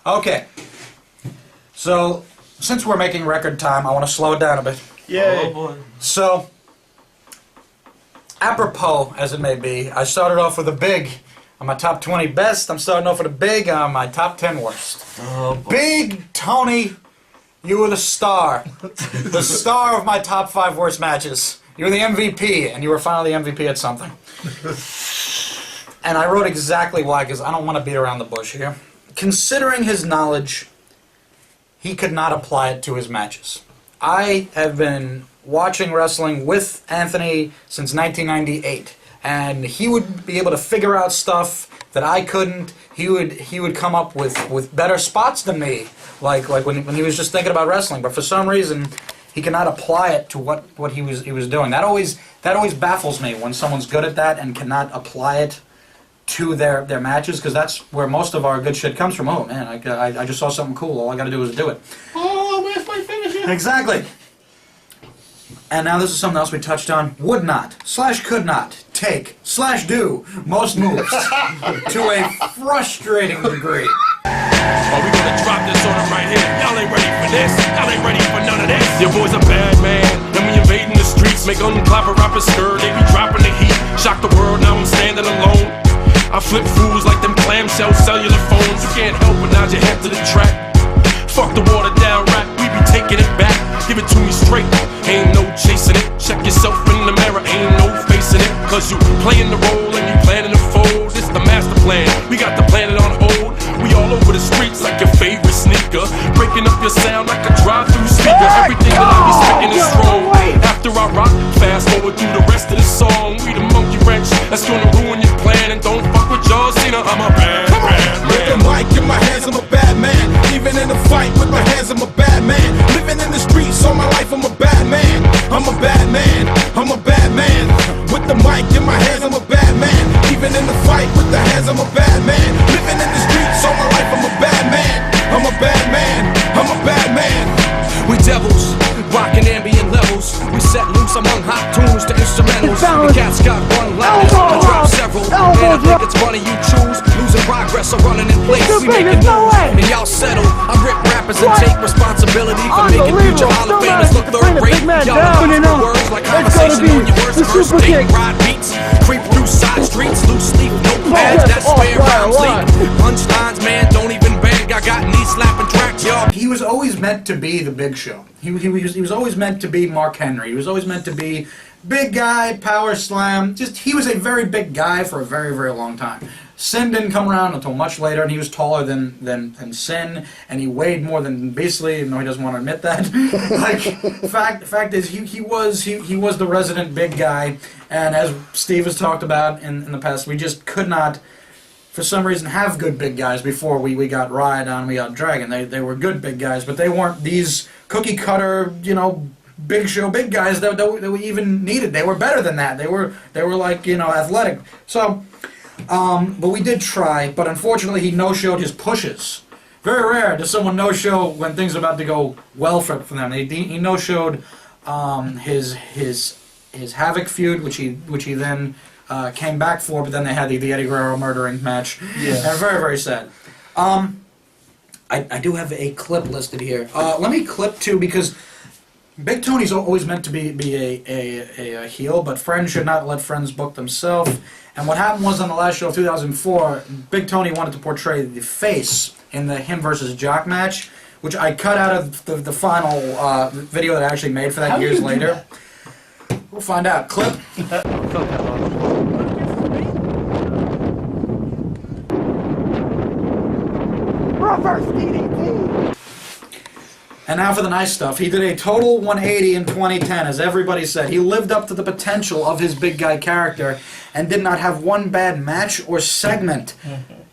Okay. So, since we're making record time, I want to slow it down a bit. Yeah. Oh boy. So, apropos as it may be, I started off with a big on my top 20 best. I'm starting off with a big on my top 10 worst. Oh boy. Big Tony, you were the star. The star of my top 5 worst matches. You were the MVP, and you were finally the MVP at something. And I wrote exactly why, because I don't want to beat around the bush here. Considering his knowledge, he could not apply it to his matches. I have been watching wrestling with Anthony since 1998, and he would be able to figure out stuff that I couldn't. He would come up with better spots than me, like when he was just thinking about wrestling. But for some reason, he cannot apply it to what he was doing. That always baffles me when someone's good at that and cannot apply it to their matches, because that's where most of our good shit comes from. Oh man, I just saw something cool. All I got to do is do it. Oh, where's my finisher? Exactly. And now this is something else we touched on. Would not / could not take / do most moves to a frustrating degree. Oh, we gonna drop this on them right here. Y'all ain't ready for this. Y'all ain't ready for none of this. Your boy's a bad man. Then we invading the streets, make them clap a rapper skirt. They be dropping the heat, shock the world. Now I'm standing alone. I flip fools like them clamshell cellular phones. You can't help but nod your head to the track. Fuck the water down rap, we be taking it back. Give it to me straight, ain't no chasing it. Check yourself in the mirror, ain't no facing it. Cause you playing the role and you planning to fold. This the master plan, we got the planet on hold. We all over the streets like your favorite sneaker. Breaking up your sound like a drive-through speaker. Everything that I be speaking is strong. After I rock, fast forward through the rest of the song. We the monkey wrench, that's gonna ruin your plan. And don't fuck with John Cena, I'm a bad man. With the mic in my hands, I'm a bad man. Even in a fight with my hands, I'm a bad man. Living in the streets all my life, I'm a bad man. I'm a bad man, I'm a bad man. With the mic in my hands, I'm a bad man. Even in the fight with the hands, I'm a bad man. Living in the streets all my life, I'm a bad man. I'm a bad man, I'm a bad man. We devils, rockin' ambient levels. We set loose among hot tunes to instrumentals. The cats got one loud, I drop several. And I think it's funny you choose losing progress or running in place. We making moves, and y'all settle. I rip rappers and take responsibility for making future Hall of Famers look third rate. Y'all know words like conversation on your worst verse. Take ride beats, creep through side streets, loose leaf notepads. That's where rhymes leak. Punchlines, man, don't even beg. I got knee slapping tracks, y'all. He was always meant to be the Big Show. He was always meant to be Mark Henry. He was always meant to be big guy, power slam. Just he was a very big guy for a very, very long time. Sin didn't come around until much later, and he was taller than Sin, and he weighed more than Beastly, even though he doesn't want to admit that. Fact is, he was the resident big guy, and as Steve has talked about in the past, we just could not, for some reason, have good big guys before we got Rhydon, we got Dragon. They were good big guys, but they weren't these cookie cutter, Big Show big guys that we even needed. They were better than that. They were like, athletic. So, but we did try, but unfortunately he no-showed his pushes. Very rare does someone no-show when things are about to go well for them. He no-showed his Havoc feud, which he then came back for, but then they had the Eddie Guerrero murdering match. Yeah. And very, very sad. I do have a clip listed here. Let me clip two, because Big Tony's always meant to be a heel, but friends should not let friends book themselves. And what happened was on the last show of 2004, Big Tony wanted to portray the face in the him versus Jock match, which I cut out of the final video that I actually made for that years later. We'll find out. Clip. Reverse DDT. And now for the nice stuff. He did a total 180 in 2010, as everybody said. He lived up to the potential of his big guy character and did not have one bad match or segment.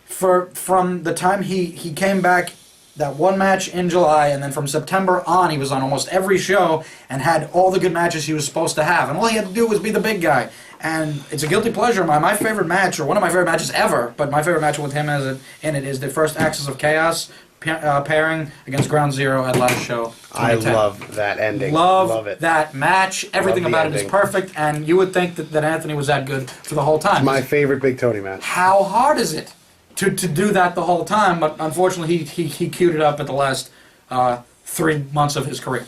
From the time he came back, that one match in July, and then from September on, he was on almost every show and had all the good matches he was supposed to have. And all he had to do was be the big guy. And it's a guilty pleasure of mine. My favorite match, or one of my favorite matches ever, but my favorite match with him in it is the first Axis of Chaos pairing against Ground Zero at last show. I love that ending. Love it. that match. Everything about it is perfect, and you would think that Anthony was that good for the whole time. It's my favorite Big Tony match. How hard is it to do that the whole time, but unfortunately he queued it up at the last 3 months of his career.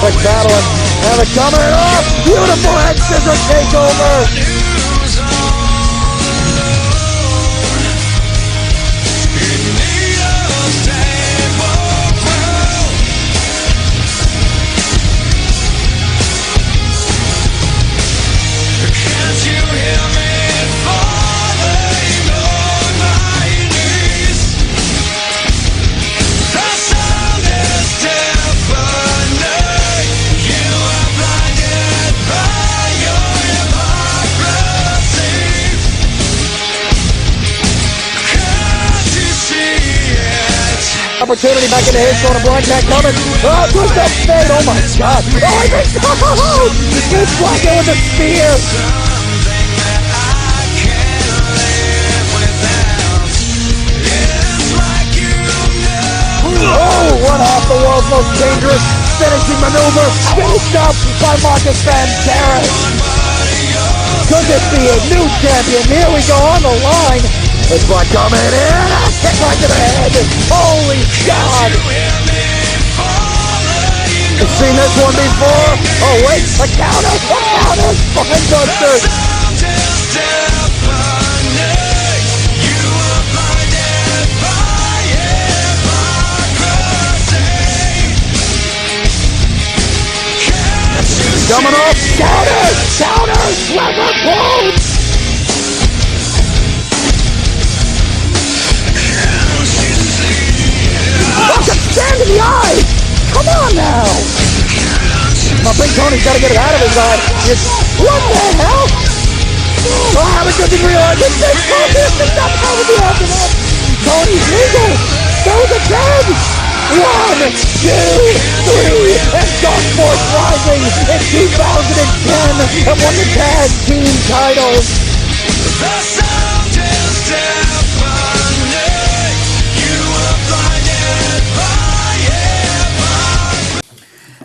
Like battling, have it coming up. Beautiful head scissor takeover. Opportunity back in the hit corner, Blackjack coming. Oh, twist up fade. Oh my god. Oh, I think it's Blackjack with the spear. Oh, one off the world's most dangerous finishing maneuver. Finished up by Marcus Van Terrace. Could this be a new champion? Here we go on the line. It's Black coming in, kick right to the head. Holy God! I've seen this one before. Oh wait, a counter, Spine Buster. Coming off, counter, Liverpool. Stand in the eye! Come on now! My big Tony's gotta get it out of his eye. What the hell? Oh, Havoc doesn't realize it's this focus. It's not how would be after that. Tony's legal. Goes again. 1, 2, 3, and Dark Force Rising in 2010 and won the tag team titles.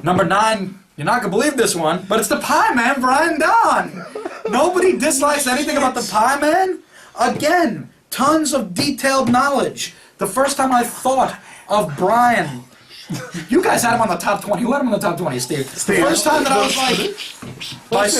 Number 9, you're not gonna believe this one, but it's the Pie Man, Brian Don. Nobody dislikes anything about the Pie Man. Again, tons of detailed knowledge. The first time I thought of Brian, you guys had him on the top 20. Who had him on the top 20, Steve? The first time that I was like,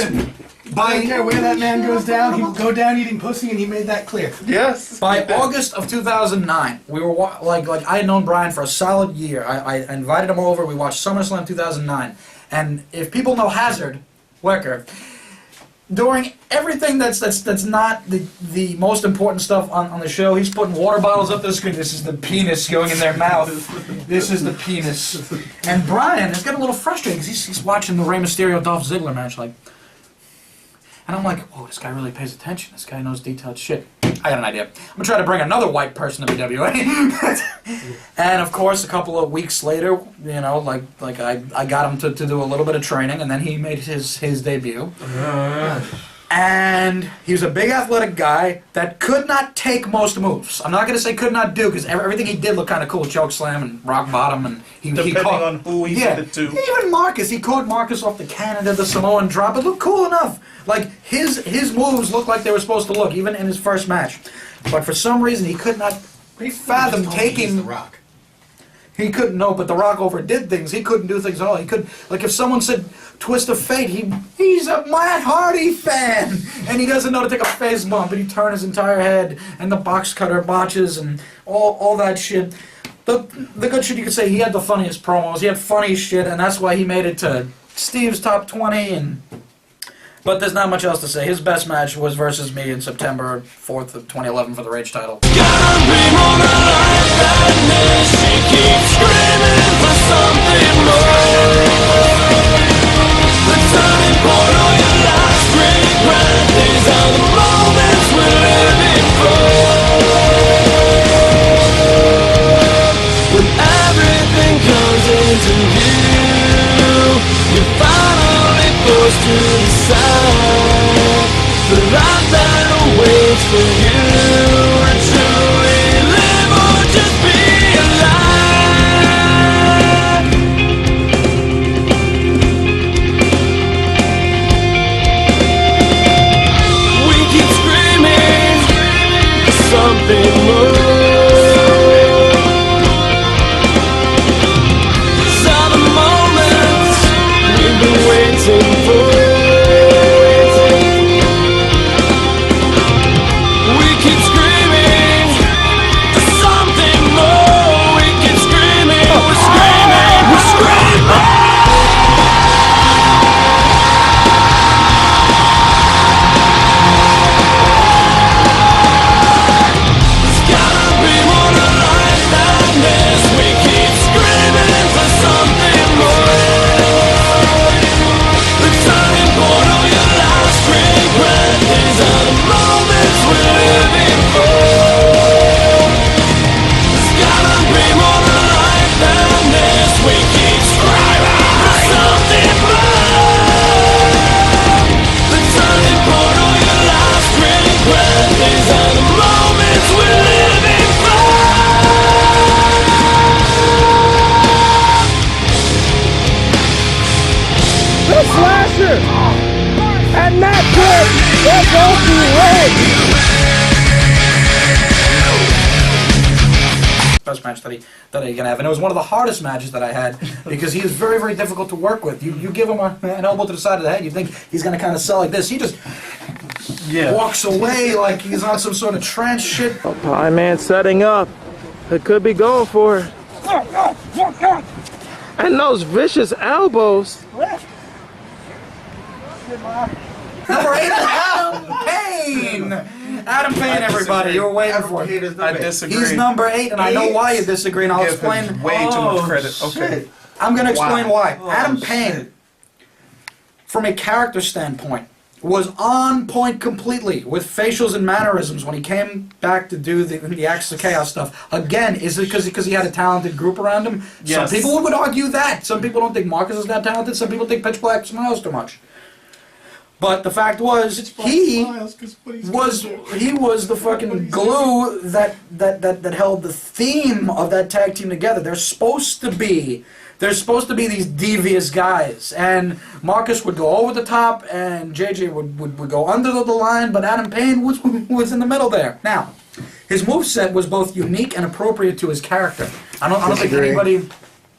I don't care where that man goes down, he will go down eating pussy, and he made that clear. Yes. by August of 2009, we were like I had known Brian for a solid year. I invited him over. We watched SummerSlam 2009, and if people know Hazard, Wecker, during everything that's not the most important stuff on the show, he's putting water bottles up the screen. This is the penis going in their mouth. This is the penis. And Brian is getting a little frustrated because he's watching the Rey Mysterio Dolph Ziggler match, like. And I'm like, whoa, this guy really pays attention. This guy knows detailed shit. I got an idea. I'm going to try to bring another white person to BWA. And, of course, a couple of weeks later, you know, like I got him to do a little bit of training, and then he made his debut. And he was a big athletic guy that could not take most moves. I'm not going to say could not do, because everything he did looked kind of cool. Choke slam and rock bottom. And Depending on who he did it to. Even Marcus. He caught Marcus off the Canada, the Samoan drop. It looked cool enough. Like, his moves looked like they were supposed to look, even in his first match. But for some reason, he could not fathom taking... The Rock. He couldn't know, but The Rock overdid things. He couldn't do things at all. He could, like, if someone said Twist of Fate, he's a Matt Hardy fan, and he doesn't know to take a face bump, and he turned his entire head, and the box cutter botches, and all that shit. The good shit you could say, he had the funniest promos. He had funny shit, and that's why he made it to Steve's top 20. But there's not much else to say. His best match was versus me in September 4th of 2011 for the Rage title. When everything comes into view, forced to decide the life that awaits for you. To truly live or just be alive. We keep screaming for something more. Waiting for. We keep screaming for something more. We keep screaming, we're screaming, we're screaming. There's gotta be more to life than this. We keep screaming for something more. Turning point on your last regret. These are the moments we're living for. There's gotta be more to life than this. We keep striving for something more. The turning point on your last regret. These are the moments we're living for. The Slasher! And that good! That's all Best match that he can have, and it was one of the hardest matches that I had because he is very, very difficult to work with. You give him an elbow to the side of the head, you think he's going to kind of sell like this. He just walks away like he's on some sort of trance shit. Pie man setting up. It could be going for it. And those vicious elbows. Number 8, Adam Payne! Adam Payne, everybody, you were waiting for it. I disagree. He's number 8, and I know why you disagree, and I'll explain. Way too much credit. Okay. I'm going to explain why. Adam Payne, from a character standpoint, was on point completely with facials and mannerisms when he came back to do the Axis of Chaos stuff. Again, is it because he had a talented group around him? Yes. Some people would argue that. Some people don't think Marcus is that talented. Some people think Pitch Black smiles too much. But the fact was, he was the fucking glue that held the theme of that tag team together. There's supposed to be these devious guys, and Marcus would go over the top, and JJ would go under the line, but Adam Payne was in the middle there. Now, his moveset was both unique and appropriate to his character. I don't think anybody.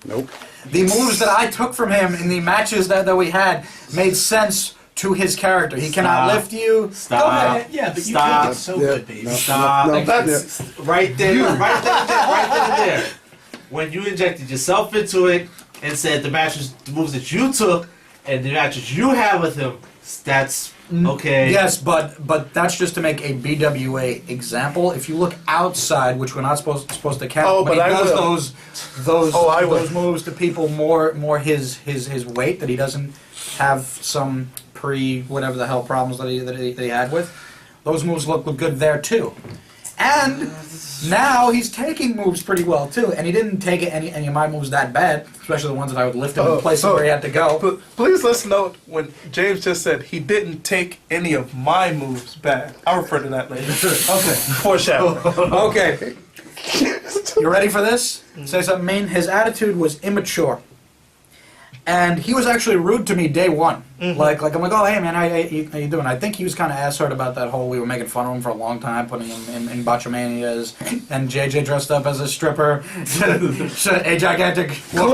Nope. The moves that I took from him in the matches that we had made sense to his character. He cannot lift you. Stop. Yeah, but you Stop. can't. So good, baby. Stop. No, That's right there. Right there. When you injected yourself into it and said the moves that you took and the matches you had with him, that's okay. Yes, but that's just to make a BWA example. If you look outside, which we're not supposed to count, but he does those moves to people more his weight, that he doesn't have some whatever the hell problems that he had with. Those moves look good there too. And now he's taking moves pretty well too, and he didn't take any of my moves that bad, especially the ones that I would lift him in places where he had to go. But please let's note when James just said he didn't take any of my moves bad. I'll refer to that later. Okay. Foreshadow. Okay. You ready for this? Say something mean? His attitude was immature. And he was actually rude to me day one. Like I'm like, oh hey man, how you doing? I think he was kind of asshurt about that whole. We were making fun of him for a long time, putting him in Botchamanias, and JJ dressed up as a stripper, a gigantic Clip.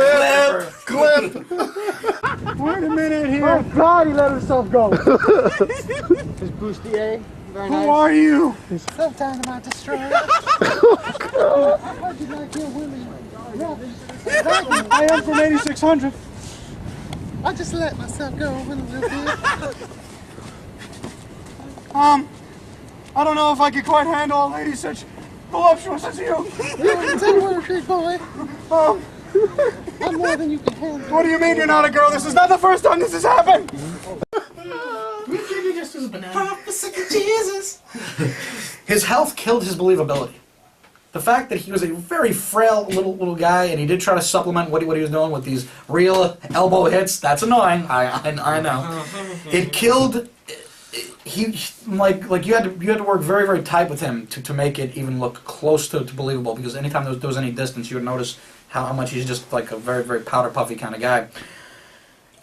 Wait a minute here. Oh God, he let himself go. His bustier, very nice. Who are you? Sometimes I'm destroyer. I did not kill Willie. I am from 8600. I just let myself go a little bit. I don't know if I could quite handle a lady such voluptuous as you. You're a big boy. I'm more than you can handle. What do you mean you're not a girl? This is not the first time this has happened. His health killed his believability. the fact that he was a very frail little guy, and he did try to supplement what he was doing with these real elbow hits. That's annoying. I know. It killed. Like you had to work very, very tight with him to make it even look close to believable, because anytime there was any distance, you would notice how much he's just like a very, very powder puffy kind of guy.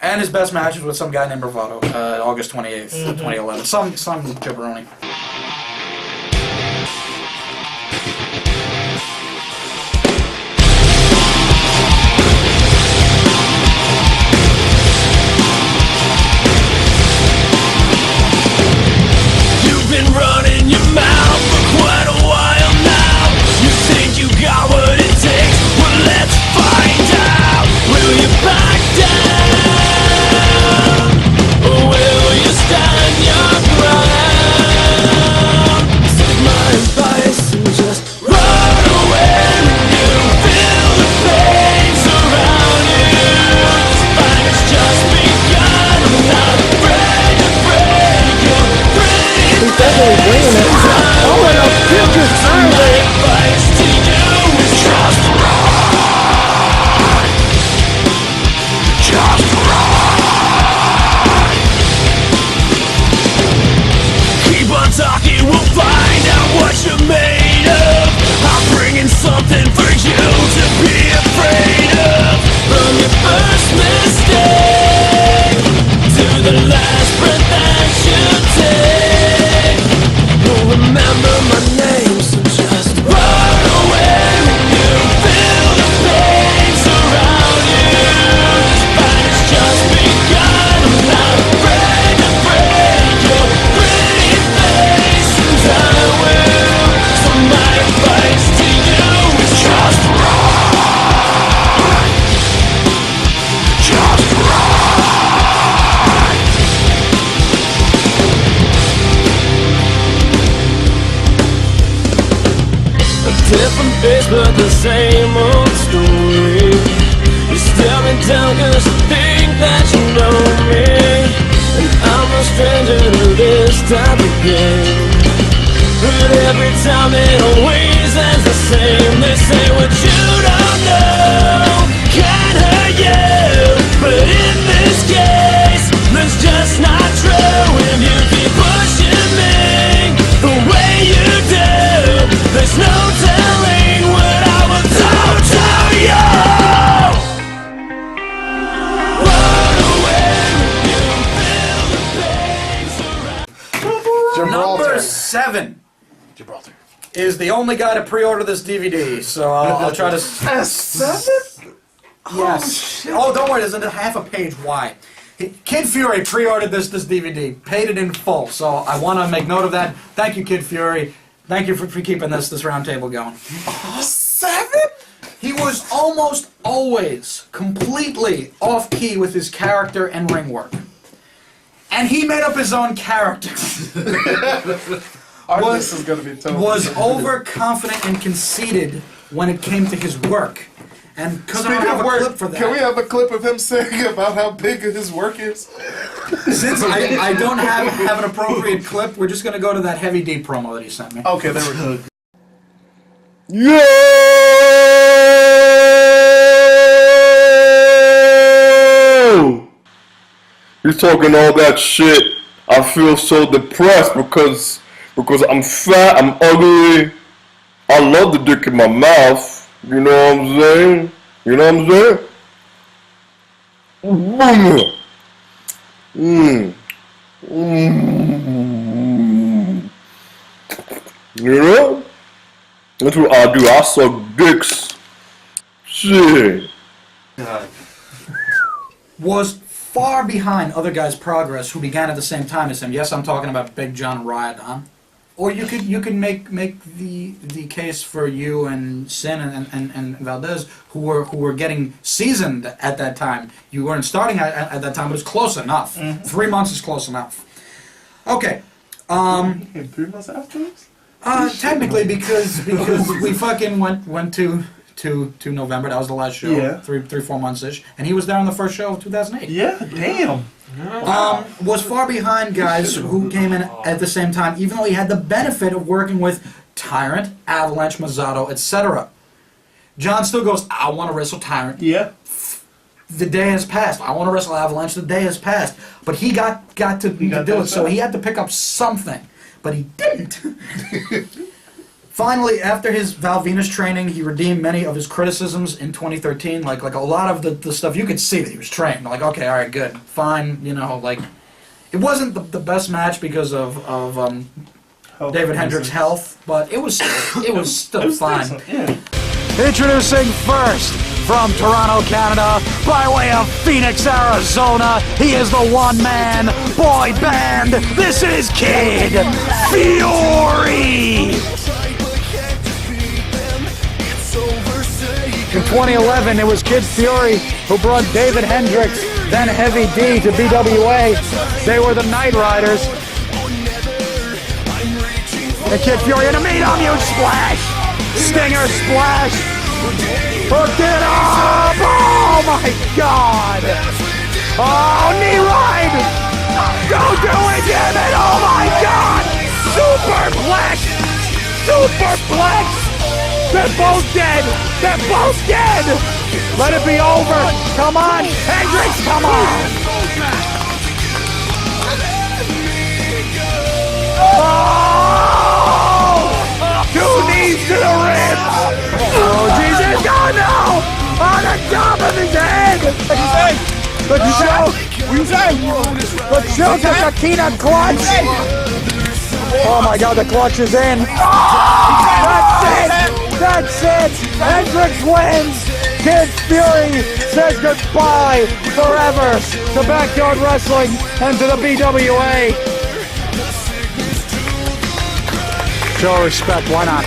And his best match was with some guy named Bravado, August 28th, 2011. Some jabroni. You've been running your mouth for quite a while now. You think you got what it takes? Well, let's find out. Will you back down? Or will you stand your ground? Take my advice and just run away when you feel the pain surround you. Find it's just begun. I'm not afraid to break your free. He's definitely bringing it. Oh, and a future sideways. Advice to you is just run. Just run. Keep on talking, we'll find out what you're made of. I'm bringing something for you to be afraid of. From your first mistake to the last breath that you take. You'll remember my name, so just run away when you feel the pain surround you. Find it's just begun. I'm not afraid to break your pretty face, and I will. So my advice to you is just run. Just run. A different face but the same old story. You stare me down cause you think that you know me, and I'm a stranger to this type of game. But every time it always ends the same. They say what you don't know can hurt you, but in this case that's just not true. If you keep pushing me the way you do, there's no telling what I will do to you. Run away when you feel the pain surround. Number 7 is the only guy to pre-order this DVD, so I'll try to... 7? Yes. Oh, don't worry, there's a half a page wide. Kid Fury pre-ordered this DVD, paid it in full, so I want to make note of that. Thank you, Kid Fury. Thank you for keeping this round table going. 7? He was almost always completely off-key with his character and ring work. And he made up his own character. This is gonna be tough. Was overconfident and conceited when it came to his work. And because I don't Speaking have of a work, clip for that. can we have a clip of him saying about how big his work is? Since I don't have an appropriate clip, we're just going to go to that Heavy D promo that he sent me. Okay, there we go. Yo! He's talking all that shit. I feel so depressed because I'm fat, I'm ugly. I love the dick in my mouth. You know what I'm saying? You know what I'm saying? You know? That's what I do. I suck dicks. Shit. Was far behind other guys' progress who began at the same time as him. Yes, I'm talking about Big John Riordan. Or you could make the case for you and Sin and Valdez, who were getting seasoned at that time. You weren't starting at that time, but it's close enough. 3 months is close enough. Okay. 3 months afterwards? Technically, because we fucking went to November. That was the last show. Yeah. 3-4 months ish, and he was there on the first show of 2008. Yeah, damn. Was far behind guys who came in at the same time, even though he had the benefit of working with Tyrant, Avalanche, Mazzato, etc. John still goes, I want to wrestle Tyrant. Yeah. The day has passed. I want to wrestle Avalanche. The day has passed. But he got to do it, so he had to pick up something. But he didn't. Finally, after his Val Venus training, he redeemed many of his criticisms in 2013. Like a lot of the stuff, you could see that he was trained. Like, okay, all right, good, fine. You know, like, it wasn't the best match because of David Hendrick's health, but it was still fine. Decent, yeah. Introducing first, from Toronto, Canada, by way of Phoenix, Arizona, he is the one-man boy band. This is Kid Fury! In 2011, it was Kid Fury who brought David Hendricks, then Heavy D, to BWA. They were the Night Riders. And Kid Fury in a medium huge splash! Stinger splash! Hooked it up! Oh my God! Oh, knee ride! Don't do it, damn it! Oh my God! Superplex! Superplex! They're both dead! They're both dead! Let it be over! Come on! Hendricks, come on! Oh! 2 knees to the ribs! Oh, Jesus! Oh, no! On the top of his head! What you say? The choke! What you say? The choke of the Keenan clutch! Oh my God, the clutch is in! That's it! That's it! Hendricks wins! Kid Fury says goodbye forever to Backyard Wrestling and to the BWA. Show respect, why not?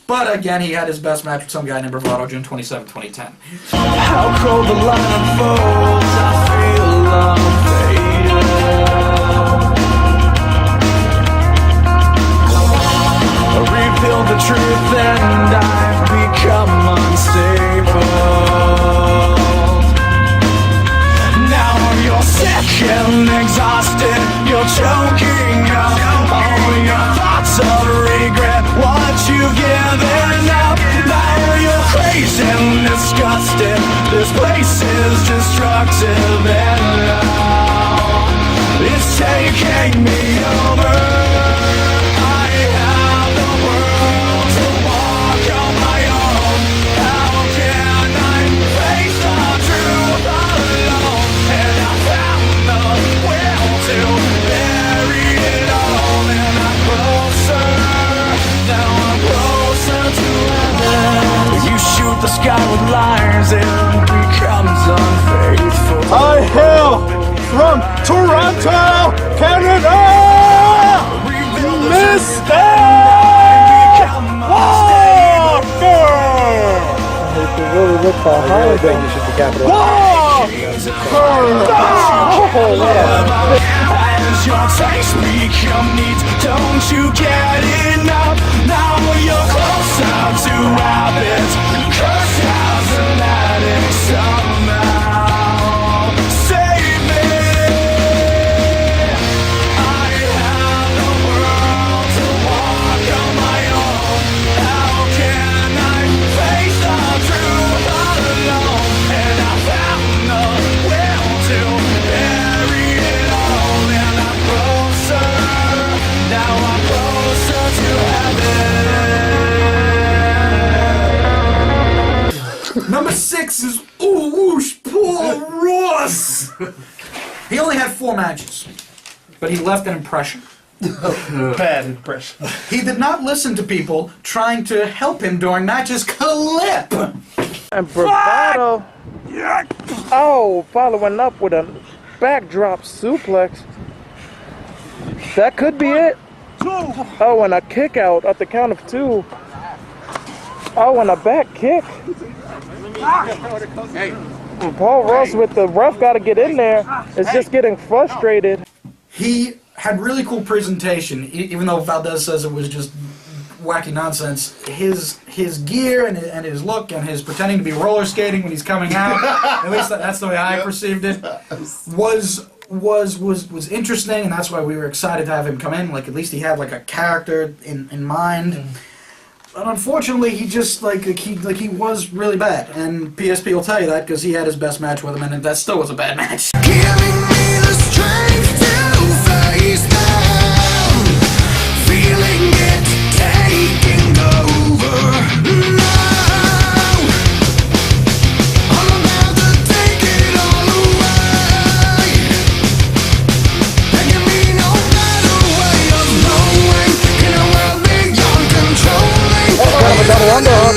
But again, he had his best match with some guy named Bravado, June 27, 2010. How cold the line unfolds, I feel I revealed the truth and I've become unstable. Now you're sick and exhausted, you're choking up all your thoughts of regret, what you've given up. Now you're crazy and disgusted, this place is destructive and now it's taking me over. The sky with liars, it becomes unfaithful. I hail from Toronto, Canada, Mr. Walker! You should really look behind them. You should be capitalized. As your taste become neat, don't you get enough? Now you're closer to habits. Curse has an addict somehow. Save me. I have the world to walk on my own. How can I face the truth alone? And I found the will to bury it all. And I'm closer. Now I'm closer to heaven. Number 6 is Oosh Paul Ross. He only had 4 matches, but he left an impression. Bad impression. He did not listen to people trying to help him during matches. Clip! And Bravado, oh, following up with a backdrop suplex. That could be it. Oh, and a kick out at the count of 2. Oh, and a back kick. Paul Ross with the ref got to get in there. Is just getting frustrated. He had really cool presentation, even though Valdez says it was just wacky nonsense. His gear and his look and his pretending to be roller skating when he's coming out, at least that's the way I perceived it, was was interesting, and that's why we were excited to have him come in. Like, at least he had like a character in mind. But unfortunately, he just he was really bad, and PSP will tell you that because he had his best match with him, and that still was a bad match. Giving me the strength to face them, feeling it taking over. Now I'm about to take it all away. There can be no better way of knowing in a world beyond controlling. Got a double underhook.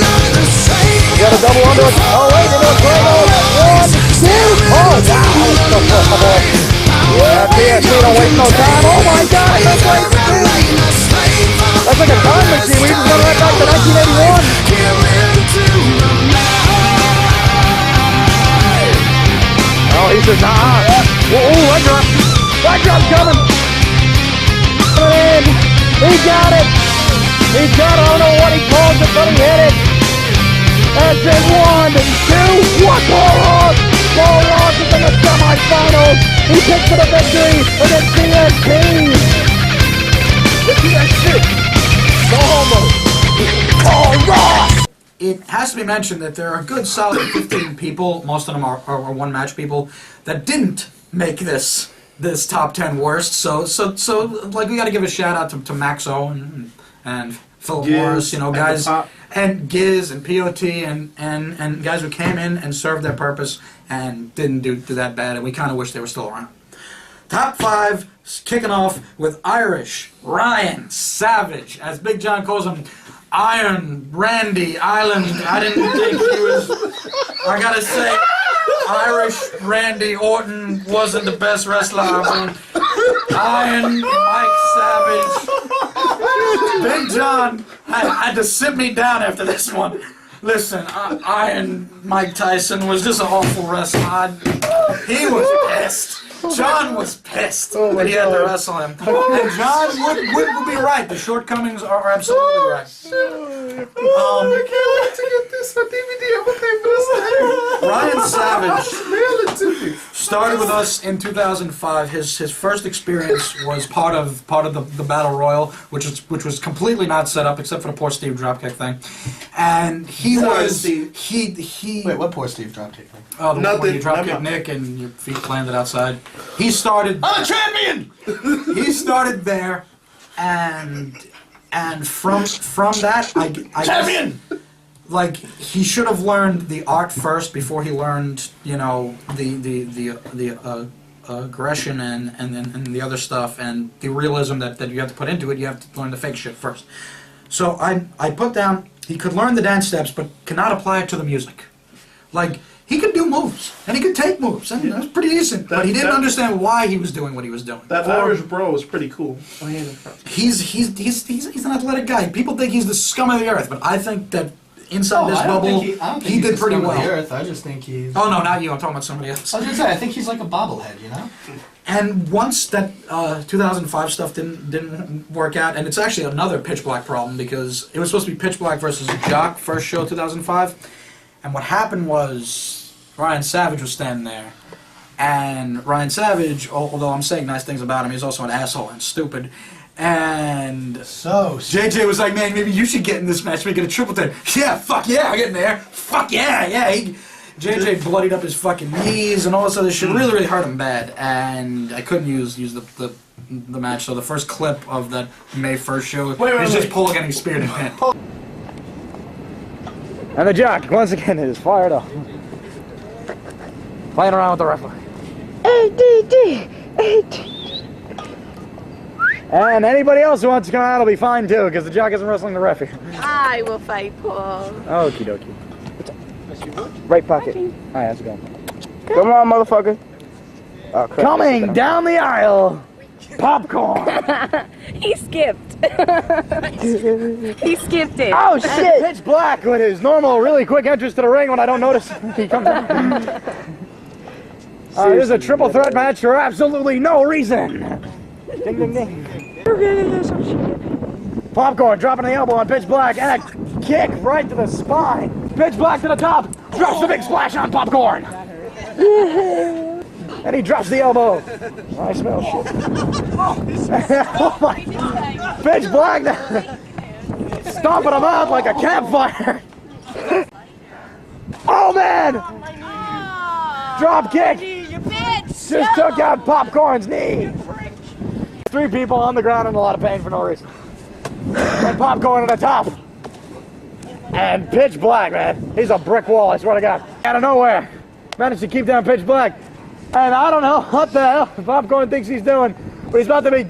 Got a double underhook. Oh, wait, they're going to 1, 2. Oh, wow. Yeah, PSP don't waste no time. Oh, my God. That's like a time machine. We just went right back to 1981. Oh, he says, nah. Ooh, leg drop. Leg drop's coming. He got it. He got it. I don't know what he calls it, but he hit it. That's it. 1 and 2. What? Paul Ross is in the semifinals. He picks for the victory against PSP. The PSP. No homo. Paul Ross. It has to be mentioned that there are a good solid 15 people, most of them are one-match people, that didn't make this top 10 worst. So like, we got to give a shout out to Maxo and Philip Morris, you know, guys, and Giz and POT and guys who came in and served their purpose and didn't do that bad, and we kind of wish they were still around. Top 5, kicking off with Irish Ryan Savage, as Big John calls him, Iron Randy Island. I didn't think he was. I gotta say, Irish Randy Orton wasn't the best wrestler. I mean, Iron Mike Savage. Big John had to sit me down after this one. Listen, Iron Mike Tyson was just an awful wrestler. He was pissed. John was pissed that he had to wrestle him. And John would be right. The shortcomings are absolutely right. I can't wait to get this on DVD. I'm gonna pay for this later. Ryan Savage Mail it to me. started with us in 2005. His first experience was part of the Battle Royal, which was completely not set up except for the poor Steve dropkick thing. And he was he. Wait, what poor Steve dropkick thing? Oh, the one where you Nothing. dropkick Nick and your feet landed outside. He started. I'm a champion. He started there, and from that, I Champion. guess, like, he should have learned the art first before he learned, you know, the aggression and the other stuff and the realism that you have to put into it. You have to learn the fake shit first. So I put down, he could learn the dance steps but cannot apply it to the music. Like, he could do moves, and he could take moves, and that's pretty decent. But he didn't understand why he was doing what he was doing. That Irish bro is pretty cool. He's an athletic guy. People think he's the scum of the earth, but I think that inside this bubble, he did pretty well. Earth. I just think he's. Oh no, not you. I'm talking about somebody else. I was gonna say, I think he's like a bobblehead, you know. And once that 2005 stuff didn't work out, and it's actually another Pitch Black problem because it was supposed to be Pitch Black versus Jock first show 2005, and what happened was Ryan Savage was standing there, and Ryan Savage, although I'm saying nice things about him, he's also an asshole and stupid. And So JJ was like, man, maybe you should get in this match, make it a triple threat. Yeah, fuck yeah, I'll get in there. Fuck yeah. JJ bloodied up his fucking knees and all this other shit. Really hurt him bad. And I couldn't use the match. So the first clip of that May 1st show is just Paul getting speared and pinned. And the Jock, once again, is fired up. Playing around with the referee. And anybody else who wants to come out will be fine too, because the Jock isn't wrestling the referee. I will fight Paul. Okie dokie. Right pocket. Alright, how's it going? Come on, motherfucker. Oh, crap. Coming down the aisle, Popcorn. He skipped. He skipped it. Oh shit! Pitch Black with his normal, really quick entrance to the ring when I don't notice he comes out. This is a triple threat match for absolutely no reason. Ding ding ding. Popcorn dropping the elbow on Pitch Black and a kick right to the spine. Pitch Black to the top, drops the big splash on Popcorn. And And he drops the elbow. I smell shit. Oh my. Pitch black now. Stomping him out like a campfire. Oh man! Drop kick. Just took out Popcorn's knee. 3 people on the ground in a lot of pain for no reason. And Popcorn at the top. And Pitch Black, man. He's a brick wall, I swear to God. Out of nowhere. Managed to keep down Pitch Black. And I don't know what the hell Popcorn thinks he's doing, but he's about to be.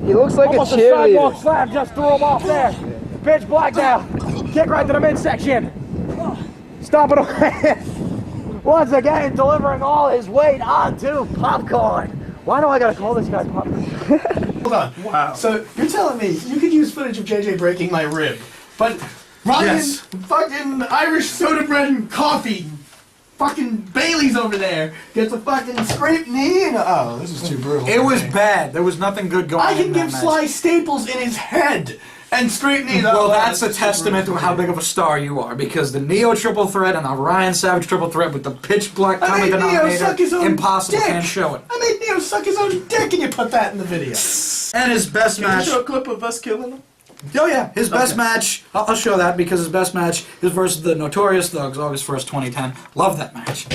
He looks like almost a a sidewalk cheerleader. slam just threw him off there. Pitch Black now. Kick right to the midsection. Stop it away. Once again, delivering all his weight onto Popcorn. Why do I gotta call this guy Popcorn? Hold on. Wow. So you're telling me you could use footage of JJ breaking my rib, but Ryan, Yes. fucking Irish soda bread and coffee, fucking Bailey's over there gets a fucking scraped knee and oh, this is too brutal. It was bad. There was nothing good going on. I can in that give match. Sly staples in his head and scraped knees. Well, that's a testament to how big of a star you are, because the Neo triple threat and the Ryan Savage triple threat with the Pitch Black I common made Neo suck his denominator, own impossible, dick. can't show it. I made Neo suck his own dick, and you put that in the video. And his best Can you match. show a clip of us killing him? Oh yeah, his best match. I'll show that because his best match is versus the Notorious Thugs, August 1st, 2010. Love that match.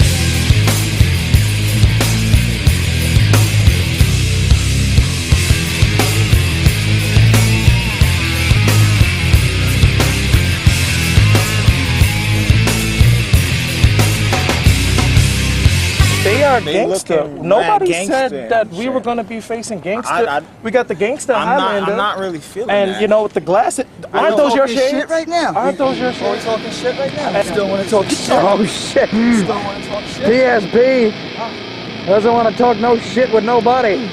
They are They gangster. looking Nobody mad said gangster that and we shit. were gonna be facing gangster. I- We got the gangster Highlander. I'm not really feeling And that. you know with the glasses, I aren't know. those your Talking shades? shit right now. Aren't those your Are we shades? talking shit right now? I still want to talk shit. Oh shit. Still want to talk shit. PSP doesn't want to talk no shit with nobody.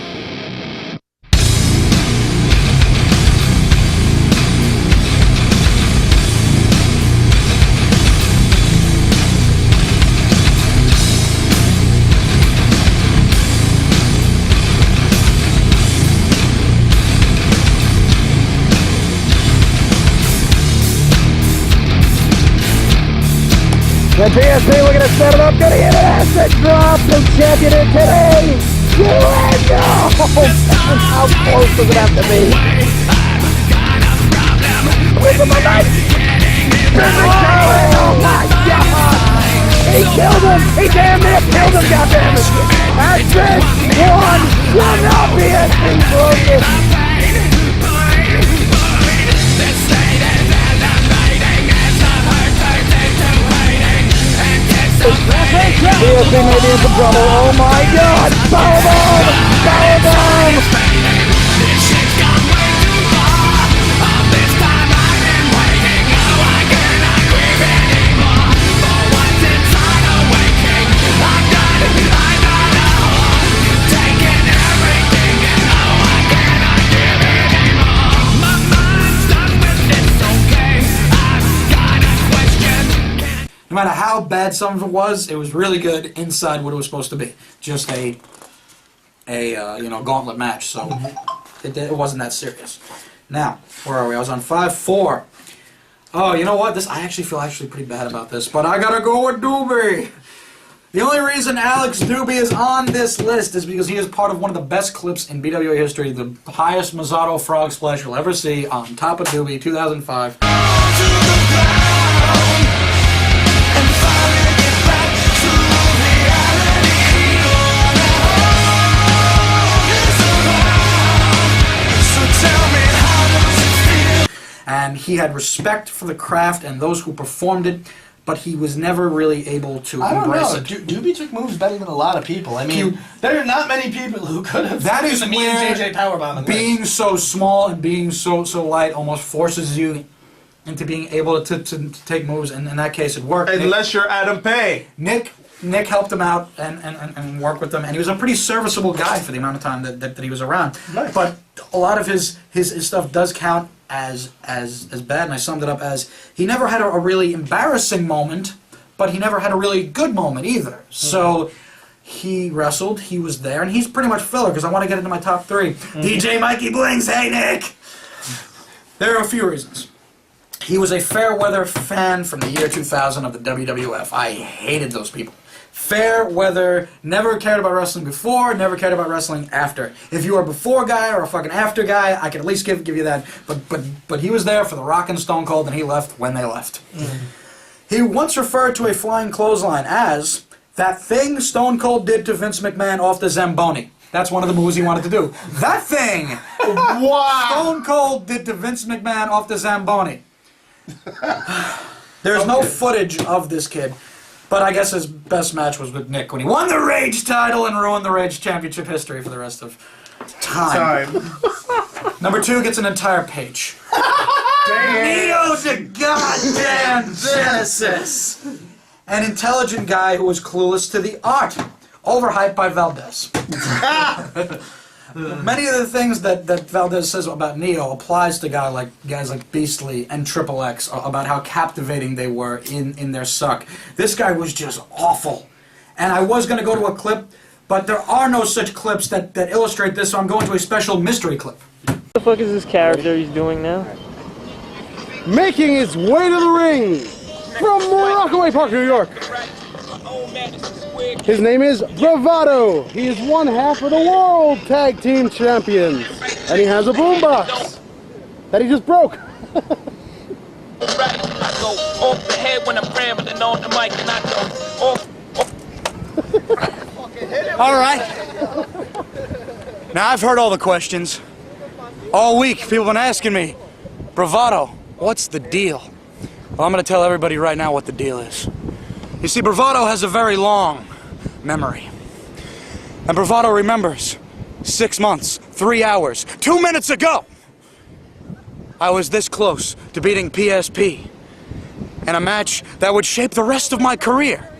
The PSP looking to set it up, gonna hit an asset drop, and champion it today. Duendo! How close does it have to be? With the moment. Oh my God! He killed him! He damn near killed him, goddammit! That's it! One will not be broken! PSP may be in some trouble. Oh my God! Powerbomb! Powerbomb! No matter how bad some of it was really good inside what it was supposed to be. Just a gauntlet match. So it wasn't that serious. Now, where are we? I was on 5-4. Oh, you know what? I actually feel pretty bad about this, but I gotta go with Doobie. The only reason Alex Doobie is on this list is because he is part of one of the best clips in BWA history, the highest Mazzato frog splash you'll ever see, on top of Doobie, 2005. And he had respect for the craft and those who performed it, but he was never really able to I don't embrace know. it. Doobie took moves better than a lot of people. I mean, there are not many people who could have. That is me and JJ Powerbomb. being so small and being so light almost forces you into being able to take moves, and in that case it worked. Unless you're Adam Pay. Nick helped him out and worked with him, and he was a pretty serviceable guy for the amount of time that he was around. Nice. But a lot of his stuff does count as bad, and I summed it up as he never had a really embarrassing moment, but he never had a really good moment either. So he wrestled, he was there, and he's pretty much filler because I want to get into my top 3. DJ Mikey Blings, hey Nick! There are a few reasons. He was a fair weather fan from the year 2000 of the WWF. I hated those people. Fair weather, never cared about wrestling before, never cared about wrestling after. If you are a before guy or a fucking after guy, I can at least give you that. But he was there for the Rock and Stone Cold, and he left when they left. He once referred to a flying clothesline as that thing Stone Cold did to Vince McMahon off the Zamboni. That's one of the moves he wanted to do. That thing Stone Cold did to Vince McMahon off the Zamboni. There's no footage of this kid. But I guess his best match was with Nick when he won the Rage title and ruined the Rage Championship history for the rest of time. Number 2 gets an entire page. Neo the goddamn Genesis. An intelligent guy who was clueless to the art. Overhyped by Valdez. Many of the things that Valdez says about Neo applies to guys like Beastly and Triple X about how captivating they were in their suck. This guy was just awful. And I was going to go to a clip, but there are no such clips that illustrate this, so I'm going to a special mystery clip. What the fuck is this character he's doing now? Making his way to the ring from Rockaway Park, New York. His name is Bravado. He is one half of the World Tag Team Champions. And he has a boombox that he just broke. I go off the head when I'm rambling on the mic and I go off. All right. Now, I've heard all the questions. All week, people have been asking me, Bravado, what's the deal? Well, I'm going to tell everybody right now what the deal is. You see, Bravado has a very long memory. And Bravado remembers 6 months, 3 hours, 2 minutes ago, I was this close to beating PSP in a match that would shape the rest of my career.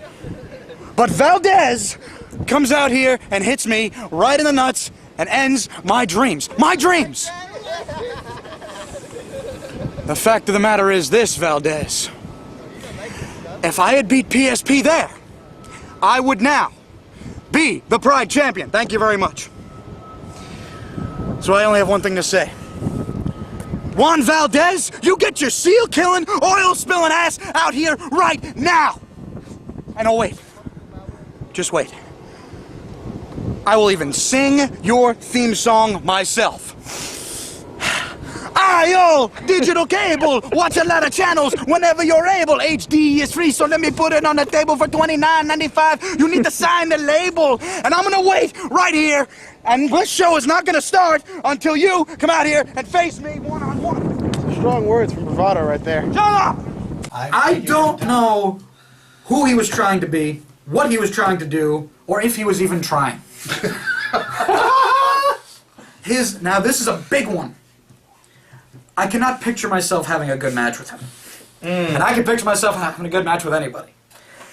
But Valdez comes out here and hits me right in the nuts and ends my dreams. My dreams! The fact of the matter is this, Valdez. If I had beat PSP there, I would now be the Pride Champion. Thank you very much. So I only have one thing to say. Juan Valdez, you get your seal-killing, oil-spilling ass out here right now. And oh, wait. Just wait. I will even sing your theme song myself. I.O. digital cable. Watch a lot of channels whenever you're able. HD is free, so let me put it on the table for $29.95. You need to sign the label. And I'm gonna wait right here. And this show is not gonna start until you come out here and face me one-on-one. Strong words from Bravado right there. Shut up! I don't know who he was trying to be, what he was trying to do, or if he was even trying. Now this is a big one. I cannot picture myself having a good match with him. And I can picture myself having a good match with anybody.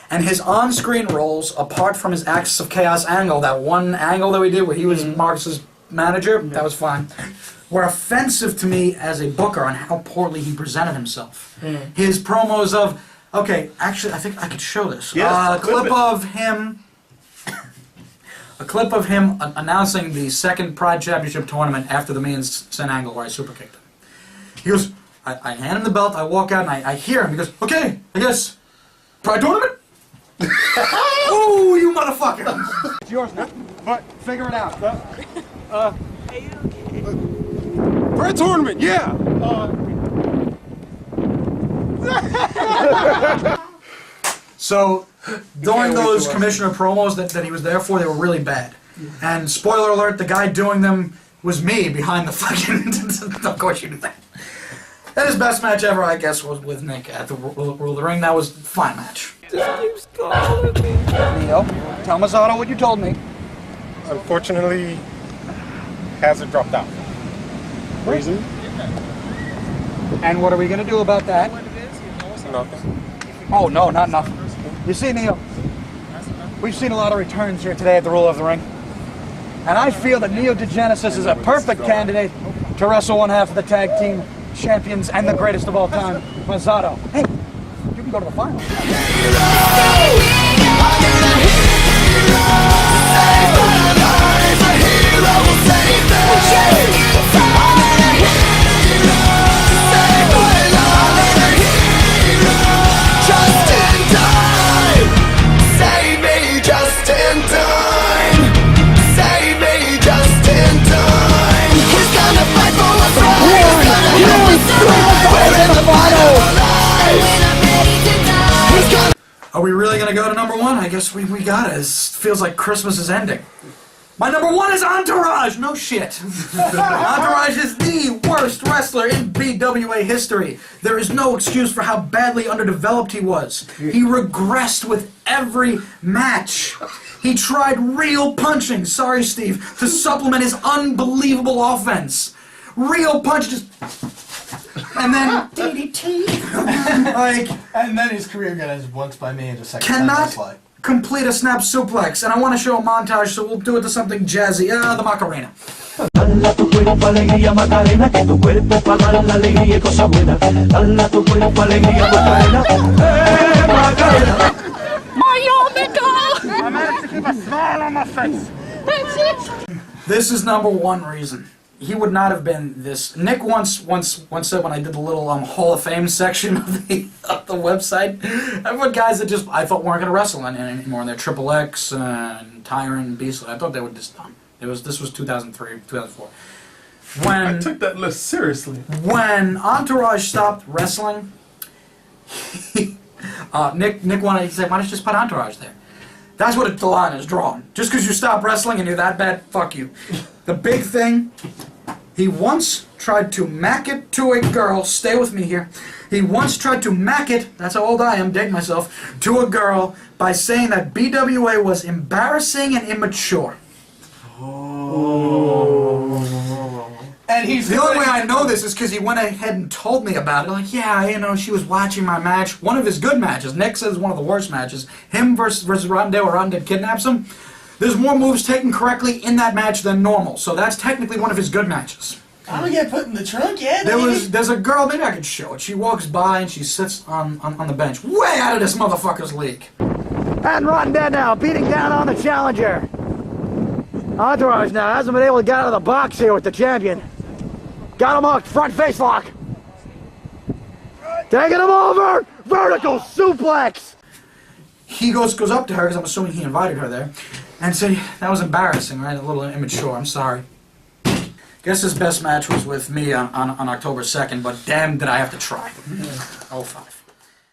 And his on-screen roles, apart from his Axis of Chaos angle, that one angle that we did where he was Marcus's manager, that was fine, were offensive to me as a booker on how poorly he presented himself. His promos of, okay, actually, I think I could show this. Yes, a clip of him announcing the second Pride Championship tournament after the me and Sin angle where I super kicked him. He goes, I hand him the belt, I walk out, and I hear him. He goes, okay, I guess, Pride tournament? Ooh, you motherfucker! It's yours now, but figure it out. Pride tournament, yeah. So, during those commissioner promos that he was there for, they were really bad. And spoiler alert, the guy doing them was me behind the fucking... Of course you knew that. And his best match ever, I guess, was with Nick at the Rule of the Ring. That was a fine match. Just keeps calling me. Neo, tell Masato what you told me. Unfortunately, hasn't dropped out. Reason? And what are we going to do about that? Nothing. Oh, no, not nothing. You see, Neo, we've seen a lot of returns here today at the Rule of the Ring. And I feel that Neo DeGenesis is a perfect candidate to wrestle one half of the tag team champions and the greatest of all time, Masato. Hey, you can go to the final. Save me, really gonna go to number one? I guess we got it. It feels like Christmas is ending. My number one is Entourage! No shit. Entourage is the worst wrestler in BWA history. There is no excuse for how badly underdeveloped he was. He regressed with every match. He tried real punching, sorry Steve, to supplement his unbelievable offense. Real punch, just... And then DDT. Like... And then his career got ends once by me and just second Cannot slide. complete a snap suplex, and I want to show a montage, so we'll do it to something jazzy. The Macarena. Dala tu cuerpo alegría Macarena, que tu cuerpo pa' dar la alegría y cosa buena. Dala tu cuerpo alegría Macarena, Macarena. My Nickel! I managed to keep a smile on my face. That's it! This is number one reason. He would not have been this. Nick once said when I did the little Hall of Fame section of the website, I put guys that just I thought weren't going to wrestle anymore. And they're Triple X and Tyrant, Beastly. I thought they would just done. This was 2003, 2004. I took that list seriously. When Entourage stopped wrestling, Nick wanted. He said, "Why don't you just put Entourage there?" That's what the line is drawn. Just because you stop wrestling and you're that bad, fuck you. The big thing, he once tried to mack it to a girl, stay with me here, he once tried to mack it, that's how old I am, dating myself, to a girl by saying that BWA was embarrassing and immature. And he's the only way I know this is because he went ahead and told me about it. Like, yeah, she was watching my match. One of his good matches. Nick says one of the worst matches. Him versus Rondell, where Rondell kidnaps him. There's more moves taken correctly in that match than normal. So that's technically one of his good matches. I'm gonna get put in the trunk, yeah. There's a girl, maybe I could show it. She walks by and she sits on the bench. Way out of this motherfucker's league. And Rondell now beating down on the challenger. Entourage now hasn't been able to get out of the box here with the champion. Got him hooked, front face lock. Taking him over, vertical suplex. He goes up to her, because I'm assuming he invited her there, and said, that was embarrassing, right? A little immature, I'm sorry. Guess his best match was with me on October 2nd, but damn did I have to try. 05.